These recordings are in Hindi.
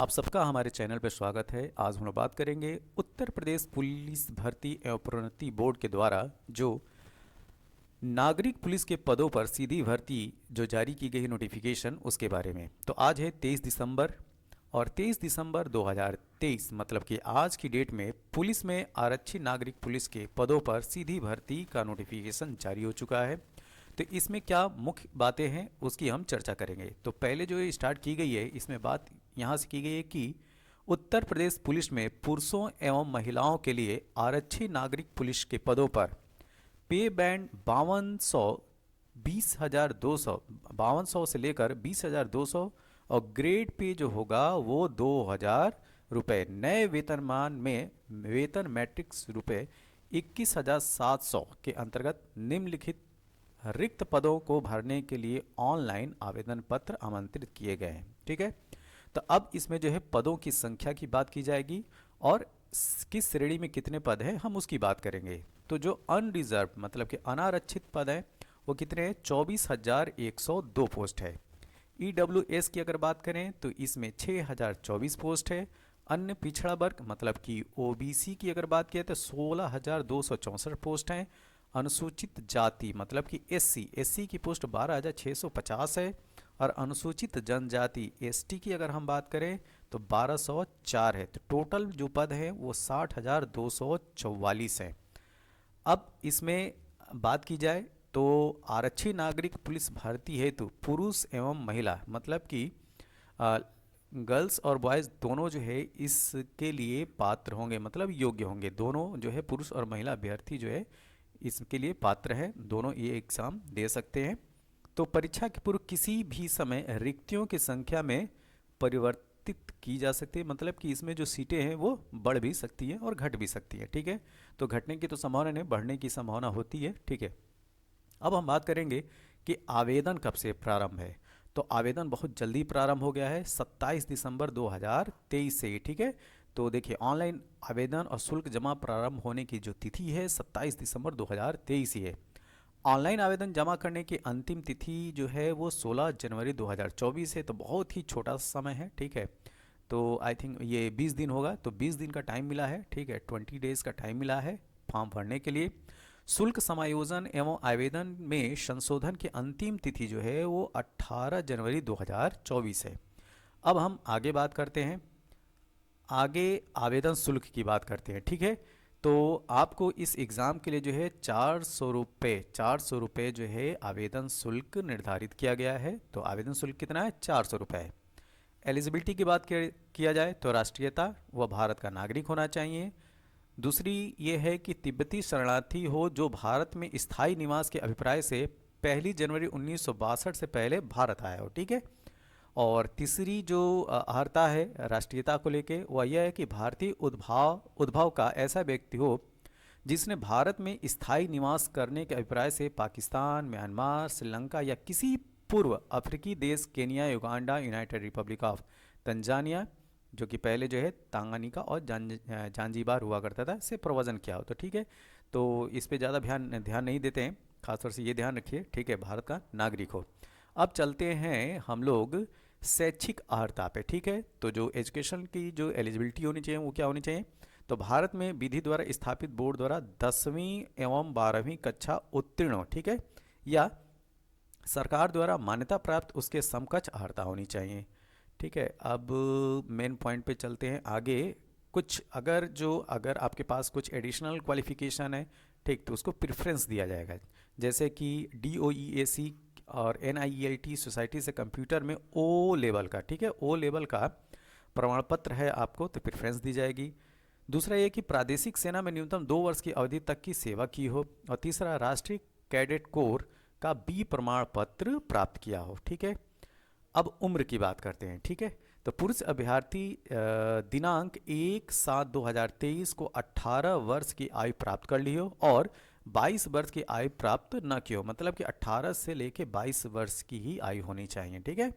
आप सबका हमारे चैनल पर स्वागत है। आज हम लोग बात करेंगे उत्तर प्रदेश पुलिस भर्ती एवं प्रोन्नति बोर्ड के द्वारा जो नागरिक पुलिस के पदों पर सीधी भर्ती जो जारी की गई नोटिफिकेशन उसके बारे में। तो आज है 23 दिसंबर और 23 दिसंबर 2023 मतलब कि आज की डेट में पुलिस में आरक्षित नागरिक पुलिस के पदों पर सीधी भर्ती का नोटिफिकेशन जारी हो चुका है। तो इसमें क्या मुख्य बातें हैं उसकी हम चर्चा करेंगे। तो पहले जो ये स्टार्ट की गई है इसमें बात यहाँ से की गई है कि उत्तर प्रदेश पुलिस में पुरुषों एवं महिलाओं के लिए आरक्षित नागरिक पुलिस के पदों पर पे बैंड 5200 से लेकर 20,200 और ग्रेड पे जो होगा वो 2,000 रुपये। नए वेतनमान में वेतन मैट्रिक्स रुपये 21,700 के अंतर्गत निम्नलिखित रिक्त पदों को भरने के लिए ऑनलाइन आवेदन पत्र आमंत्रित किए गए हैं। ठीक है, तो अब इसमें जो है पदों की संख्या की बात की जाएगी और किस श्रेणी में कितने पद हैं हम उसकी बात करेंगे। तो जो अनरिजर्व मतलब कि अनारक्षित पद है वो कितने हैं? 24,102 पोस्ट है। EWS की अगर बात करें तो इसमें 6,024 पोस्ट है। अन्य पिछड़ा वर्ग मतलब कि OBC की अगर बात किया तो 16,264 पोस्ट हैं। अनुसूचित जाति मतलब कि SC की पोस्ट 12,650 है और अनुसूचित जनजाति ST की अगर हम बात करें तो 1,204 है। तो टोटल जो पद हैं वो 60,244 हैं। अब इसमें बात की जाए तो आरक्षित नागरिक पुलिस भर्ती हेतु पुरुष एवं महिला मतलब कि गर्ल्स और बॉयज़ दोनों जो है इसके लिए पात्र होंगे, मतलब योग्य होंगे। दोनों जो है पुरुष और महिला अभ्यर्थी जो है इसके लिए पात्र हैं, दोनों ये एग्ज़ाम दे सकते हैं। तो परीक्षा के पूर्व किसी भी समय रिक्तियों की संख्या में परिवर्तित की जा सकती है, मतलब कि इसमें जो सीटें हैं वो बढ़ भी सकती हैं और घट भी सकती हैं। ठीक है, तो घटने की तो संभावना नहीं, बढ़ने की संभावना होती है। ठीक है, अब हम बात करेंगे कि आवेदन कब से प्रारंभ है। तो आवेदन बहुत जल्दी प्रारंभ हो गया है 27 दिसंबर 2023 से। ठीक है, तो देखिए ऑनलाइन आवेदन और शुल्क जमा प्रारंभ होने की जो तिथि है 27 दिसंबर 2023 ही है। ऑनलाइन आवेदन जमा करने की अंतिम तिथि जो है वो 16 जनवरी 2024 है, तो बहुत ही छोटा समय है। ठीक है, तो आई थिंक ये 20 दिन होगा, तो 20 दिन का टाइम मिला है। ठीक है, 20 डेज़ का टाइम मिला है फॉर्म भरने के लिए। शुल्क समायोजन एवं आवेदन में संशोधन की अंतिम तिथि जो है वो 18 जनवरी 2024 है। अब हम आगे बात करते हैं, आगे आवेदन शुल्क की बात करते हैं। ठीक है, तो आपको इस एग्ज़ाम के लिए जो है 400 रुपये जो है आवेदन शुल्क निर्धारित किया गया है। तो आवेदन शुल्क कितना है? 400 रुपये है। एलिजिबिलिटी की बात किया जाए तो राष्ट्रीयता व भारत का नागरिक होना चाहिए। दूसरी ये है कि तिब्बती शरणार्थी हो जो भारत में स्थायी निवास के अभिप्राय से 1 जनवरी 1962 से पहले भारत आया हो। ठीक है, और तीसरी जो अर्हता है राष्ट्रीयता को लेके वह यह है कि भारतीय उद्भव का ऐसा व्यक्ति हो जिसने भारत में स्थायी निवास करने के अभिप्राय से पाकिस्तान, म्यांमार, श्रीलंका या किसी पूर्व अफ्रीकी देश, Kenya, Uganda, United Republic of Tanzania जो कि पहले जो है तांगानिका और जांजीबार हुआ करता था, से प्रव्रजन किया हो। तो ठीक है, तो इस पे ज़्यादा ध्यान नहीं देते हैं, खासतौर से ये ध्यान रखिए। ठीक है, भारत का नागरिक हो। अब चलते हैं हम लोग शैक्षिक अर्हता पे। ठीक है, तो जो एजुकेशन की जो एलिजिबिलिटी होनी चाहिए वो क्या होनी चाहिए? तो भारत में विधि द्वारा स्थापित बोर्ड द्वारा 10वीं एवं 12वीं कक्षा उत्तीर्ण हो। ठीक है, या सरकार द्वारा मान्यता प्राप्त उसके समकक्ष अर्हता होनी चाहिए। ठीक है, अब मेन पॉइंट पे चलते हैं आगे। कुछ अगर आपके पास कुछ एडिशनल क्वालिफिकेशन है, ठीक, तो उसको प्रेफरेंस दिया जाएगा। जैसे कि DOEAC और NIELT सोसाइटी से कंप्यूटर में O लेवल का, ठीक है, O लेवल का प्रमाण पत्र है आपको, तो प्रेफरेंस दी जाएगी। दूसरा ये कि प्रादेशिक सेना में न्यूनतम 2 वर्ष की अवधि तक की सेवा की हो। और तीसरा राष्ट्रीय कैडेट कोर का B प्रमाण पत्र प्राप्त किया हो। ठीक है, अब उम्र की बात करते हैं। ठीक है, तो पुरुष अभ्यर्थी दिनांक 1/7/2023 को 18 वर्ष की आयु प्राप्त कर ली हो और 22 वर्ष की आयु प्राप्त न की हो, मतलब कि 18 से लेके 22 वर्ष की ही आयु होनी चाहिए। ठीक है,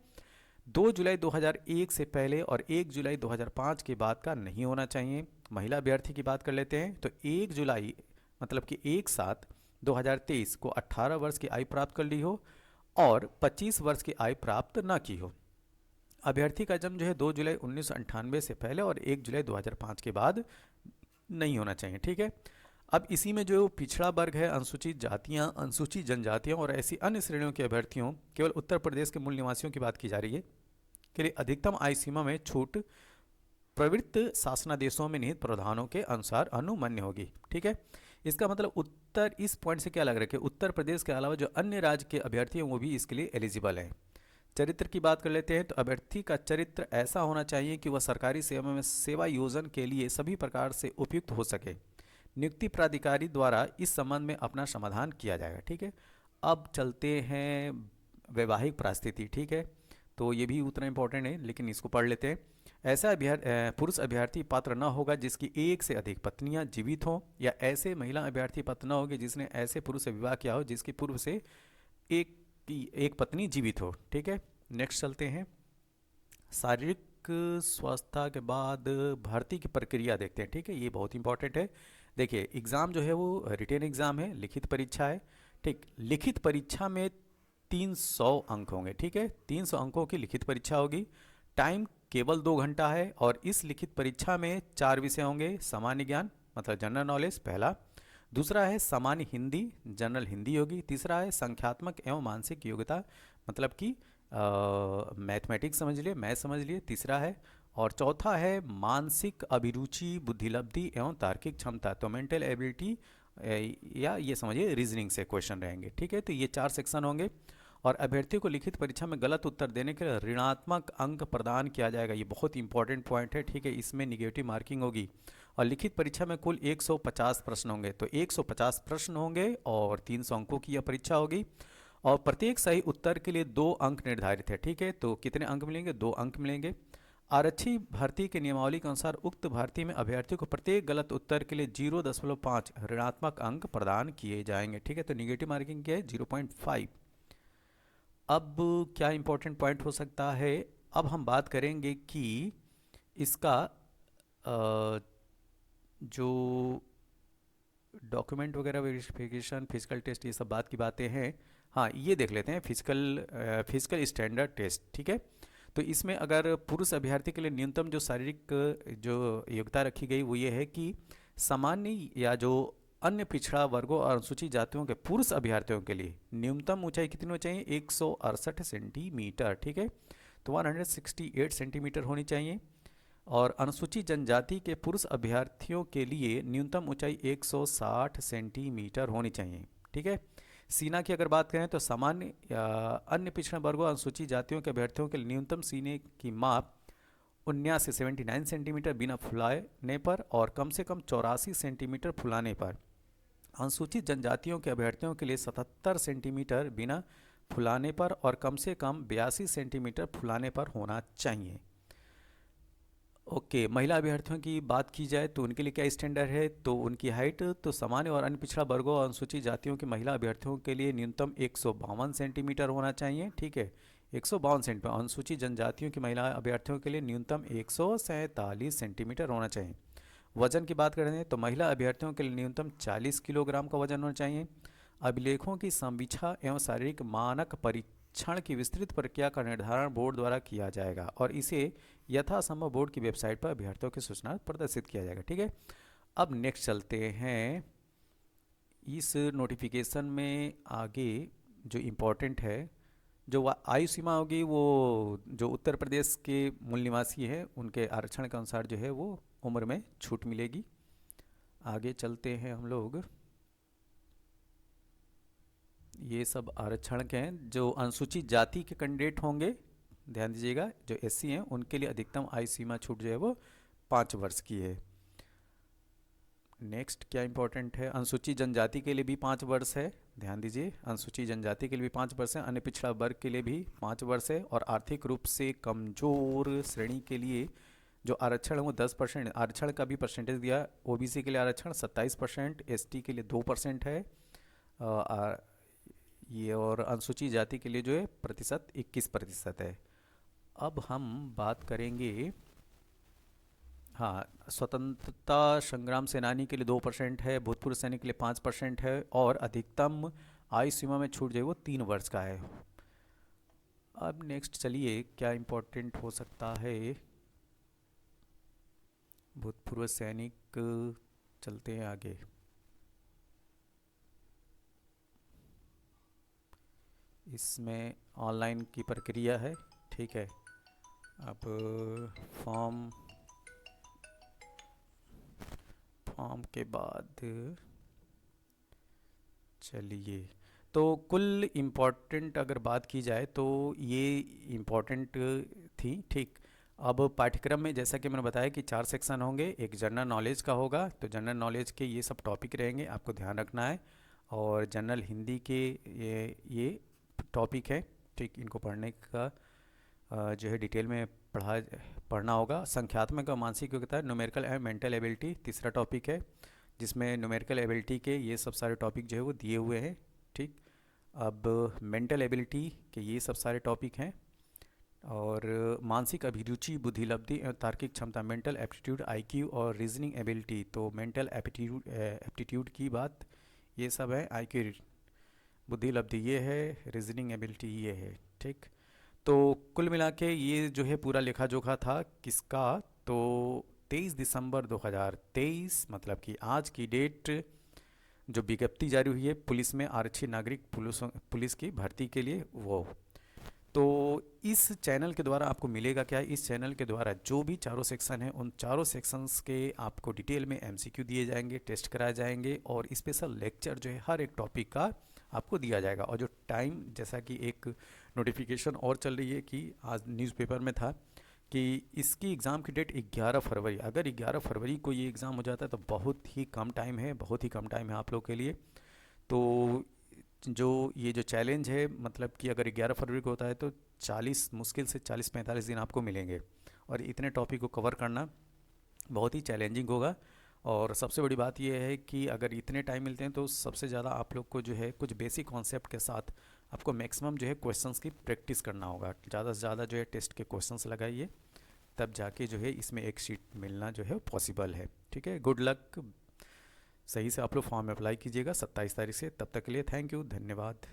2 जुलाई 2001 से पहले और 1 जुलाई 2005 के बाद का नहीं होना चाहिए। महिला अभ्यर्थी की बात कर लेते हैं, तो 1 जुलाई मतलब कि 1/7/2023 को 18 वर्ष की आयु प्राप्त कर ली हो और 25 वर्ष की आयु प्राप्त न की हो। अभ्यर्थी का जन्म जो है 2 जुलाई 1998 से पहले और 1 जुलाई 2005 के बाद नहीं होना चाहिए, ठीक है। अब इसी में जो पिछड़ा वर्ग है, अनुसूचित जातियां, अनुसूचित जनजातियां और ऐसी अन्य श्रेणियों के अभ्यर्थियों, केवल उत्तर प्रदेश के मूल निवासियों की बात की जा रही है, के लिए अधिकतम आयु सीमा में छूट प्रवृत्त शासनादेशों में निहित प्रावधानों के अनुसार अनुमन्य होगी, ठीक है। इसका मतलब उत्तर, इस पॉइंट से क्या लग रहा है कि उत्तर प्रदेश के अलावा जो अन्य राज्य के अभ्यर्थी हैं वो भी इसके लिए एलिजिबल हैं। चरित्र की बात कर लेते हैं, तो अभ्यर्थी का चरित्र ऐसा होना चाहिए कि वह सरकारी सेवा में सेवा योजन के लिए सभी प्रकार से उपयुक्त हो सके। नियुक्ति प्राधिकारी द्वारा इस संबंध में अपना समाधान किया जाएगा, ठीक है। अब चलते हैं वैवाहिक परिस्थिति, ठीक है। तो ये भी उतना इंपॉर्टेंट है लेकिन इसको पढ़ लेते हैं। ऐसा पुरुष अभ्यर्थी पात्र न होगा जिसकी एक से अधिक पत्नियां जीवित हों, या ऐसे महिला अभ्यर्थी पात्र न होगी जिसने ऐसे पुरुष से विवाह किया हो जिसकी पूर्व से एक एक पत्नी जीवित हो, ठीक है। नेक्स्ट चलते हैं। शारीरिक स्वास्थ्य के बाद भर्ती की प्रक्रिया देखते हैं, ठीक है। ये बहुत इंपॉर्टेंट है। देखिए एग्ज़ाम जो है वो रिटेन एग्ज़ाम है, लिखित परीक्षा है, ठीक। लिखित परीक्षा में 300 अंक होंगे, ठीक है। 300 अंकों की लिखित परीक्षा होगी। टाइम केवल 2 घंटा है और इस लिखित परीक्षा में 4 विषय होंगे। सामान्य ज्ञान मतलब जनरल नॉलेज पहला, दूसरा है सामान्य हिंदी, जनरल हिंदी होगी, तीसरा है संख्यात्मक एवं मानसिक योग्यता मतलब कि मैथमेटिक्स समझ लिए, मैथ समझ लिए, तीसरा है, और चौथा है मानसिक अभिरुचि, बुद्धिलब्धि एवं तार्किक क्षमता, तो मेंटल एबिलिटी, या ये समझिए रीजनिंग से क्वेश्चन रहेंगे, ठीक है। तो ये 4 सेक्शन होंगे और अभ्यर्थियों को लिखित परीक्षा में गलत उत्तर देने के लिए ऋणात्मक अंक प्रदान किया जाएगा। ये बहुत इंपॉर्टेंट पॉइंट है, ठीक है। इसमें निगेटिव मार्किंग होगी और लिखित परीक्षा में कुल 150 प्रश्न होंगे, तो 150 प्रश्न होंगे और 300 अंकों की यह परीक्षा होगी और प्रत्येक सही उत्तर के लिए 2 अंक निर्धारित है, ठीक है। तो कितने अंक मिलेंगे? 2 अंक मिलेंगे। आरक्षी भर्ती के नियमावली के अनुसार उक्त भर्ती में अभ्यर्थी को प्रत्येक गलत उत्तर के लिए 0.5 ऋणात्मक अंक प्रदान किए जाएंगे, ठीक है। तो निगेटिव मार्किंग क्या है? 0.5। अब क्या इंपॉर्टेंट पॉइंट हो सकता है, अब हम बात करेंगे कि इसका जो डॉक्यूमेंट वगैरह वेरिफिकेशन, फिजिकल टेस्ट, ये सब बात की बातें हैं। हाँ ये देख लेते हैं फिजिकल स्टैंडर्ड टेस्ट, ठीक है। तो इसमें अगर पुरुष अभ्यर्थी के लिए न्यूनतम जो शारीरिक जो योग्यता रखी गई वो ये है कि सामान्य या जो अन्य पिछड़ा वर्गों और अनुसूचित जातियों के पुरुष अभ्यर्थियों के लिए न्यूनतम ऊंचाई कितनी होनी चाहिए? 168 सेंटीमीटर, ठीक है। तो 168 सेंटीमीटर होनी चाहिए। और अनुसूचित जनजाति के पुरुष अभ्यर्थियों के लिए न्यूनतम ऊंचाई 160 सेंटीमीटर होनी चाहिए, ठीक है। सीना की अगर बात करें तो सामान्य या अन्य पिछड़ा वर्गों अनुसूचित जातियों के अभ्यर्थियों के लिए न्यूनतम सीने की माप 79 से 79 सेंटीमीटर बिना फुलाने पर और कम से कम 84 सेंटीमीटर फुलाने पर। अनुसूचित जनजातियों के अभ्यर्थियों के लिए 77 सेंटीमीटर बिना फुलाने पर और कम से कम 82 सेंटीमीटर फुलाने पर होना चाहिए। ओके, महिला अभ्यर्थियों की बात की जाए तो उनके लिए क्या स्टैंडर्ड है? तो उनकी हाइट तो सामान्य और अन्य पिछड़ा वर्गों और अनुसूचित जातियों की महिला अभ्यर्थियों के लिए न्यूनतम 152 सेंटीमीटर होना चाहिए, ठीक है। 152 सेंटीमीटर। अनुसूचित जनजातियों की महिला अभ्यर्थियों के लिए न्यूनतम 147 सेंटीमीटर होना चाहिए। वजन की बात करें तो महिला अभ्यर्थियों के लिए न्यूनतम 40 किलोग्राम का वजन होना चाहिए। अभिलेखों की संवीक्षा एवं शारीरिक मानक परीक्षण की विस्तृत प्रक्रिया का निर्धारण बोर्ड द्वारा किया जाएगा और इसे यथासंभव बोर्ड की वेबसाइट पर अभ्यर्थियों की सूचना प्रदर्शित किया जाएगा, ठीक है। अब नेक्स्ट चलते हैं। इस नोटिफिकेशन में आगे जो इम्पोर्टेंट है, जो आयु सीमा होगी वो जो उत्तर प्रदेश के मूल निवासी हैं उनके आरक्षण के अनुसार जो है वो उम्र में छूट मिलेगी। आगे चलते हैं हम लोग। ये सब आरक्षण के हैं। जो अनुसूचित जाति के कैंडिडेट होंगे, ध्यान दीजिएगा, जो एससी हैं उनके लिए अधिकतम आयु सीमा छूट जो है वो 5 वर्ष की है। नेक्स्ट क्या इंपॉर्टेंट है, अनुसूचित जनजाति के लिए भी 5 वर्ष है, ध्यान दीजिए। अनुसूचित जनजाति के लिए भी 5 वर्ष है, अन्य पिछड़ा वर्ग के लिए भी 5 वर्ष है और आर्थिक रूप से कमजोर श्रेणी के लिए जो आरक्षण है वो 10%। आरक्षण का भी परसेंटेज दिया। ओबीसी के लिए आरक्षण 27%, एसटी के लिए 2% है ये, और अनुसूचित जाति के लिए जो है प्रतिशत 21% है। अब हम बात करेंगे, हाँ, स्वतंत्रता संग्राम सेनानी के लिए 2% है, भूतपूर्व सैनिक के लिए 5% है और अधिकतम आयु सीमा में छूट जो है वो 3 वर्ष का है। अब नेक्स्ट चलिए, क्या इम्पोर्टेंट हो सकता है। भूतपूर्व सैनिक, चलते हैं आगे। इसमें ऑनलाइन की प्रक्रिया है, ठीक है। अब फॉर्म फॉर्म के बाद चलिए, तो कुल इम्पोर्टेंट अगर बात की जाए तो ये इम्पोर्टेंट थी, ठीक। अब पाठ्यक्रम में जैसा कि मैंने बताया कि 4 सेक्शन होंगे। एक जनरल नॉलेज का होगा, तो जनरल नॉलेज के ये सब टॉपिक रहेंगे, आपको ध्यान रखना है। और जनरल हिंदी के ये टॉपिक है, ठीक। इनको पढ़ने का जो है डिटेल में पढ़ना होगा। संख्यात्मक और मानसिक योग्यता, न्यूमेरिकल एंड मेंटल एबिलिटी तीसरा टॉपिक है, जिसमें न्यूमेरिकल एबिलिटी के ये सब सारे टॉपिक जो है वो दिए हुए हैं, ठीक। अब मेंटल एबिलिटी के ये सब सारे टॉपिक हैं। और मानसिक अभिरुचि, बुद्धिलब्धि और तार्किक क्षमता, मेंटल एप्टीट्यूड, आईक्यू और रीजनिंग एबिलिटी, तो मेंटल एप्टीट्यूड की बात ये सब है। आईक्यू, बुद्धिलब्धि ये है, रीजनिंग एबिलिटी ये है, ठीक। तो कुल मिला के ये जो है पूरा लेखा जोखा था किसका, तो 23 दिसंबर 2023, मतलब कि आज की डेट जो विज्ञप्ति जारी हुई है पुलिस में आरक्षी नागरिक पुलिस की भर्ती के लिए, वो तो इस चैनल के द्वारा आपको मिलेगा क्या, इस चैनल के द्वारा जो भी चारों सेक्शन हैं उन चारों सेक्शंस के आपको डिटेल में एमसीक्यू दिए जाएंगे, टेस्ट कराए जाएंगे, और स्पेशल लेक्चर जो है हर एक टॉपिक का आपको दिया जाएगा। और जो टाइम, जैसा कि एक नोटिफिकेशन और चल रही है कि आज न्यूज़पेपर में था कि इसकी एग्ज़ाम की डेट 11 फरवरी, अगर 11 फरवरी को ये एग्ज़ाम हो जाता है तो बहुत ही कम टाइम है, बहुत ही कम टाइम है आप लोग के लिए। तो जो ये जो चैलेंज है, मतलब कि अगर 11 फरवरी को होता है तो 40, मुश्किल से 40-45 दिन आपको मिलेंगे, और इतने टॉपिक को कवर करना बहुत ही चैलेंजिंग होगा। और सबसे बड़ी बात यह है कि अगर इतने टाइम मिलते हैं तो सबसे ज़्यादा आप लोग को जो है कुछ बेसिक कॉन्सेप्ट के साथ आपको मैक्सिमम जो है क्वेश्चंस की प्रैक्टिस करना होगा। ज़्यादा से ज़्यादा जो है टेस्ट के क्वेश्चंस लगाइए, तब जाके जो है इसमें एक सीट मिलना जो है पॉसिबल है, ठीक है। गुड लक, सही से आप लोग फॉर्म अप्लाई कीजिएगा 27 तारीख से। तब तक के लिए थैंक यू, धन्यवाद।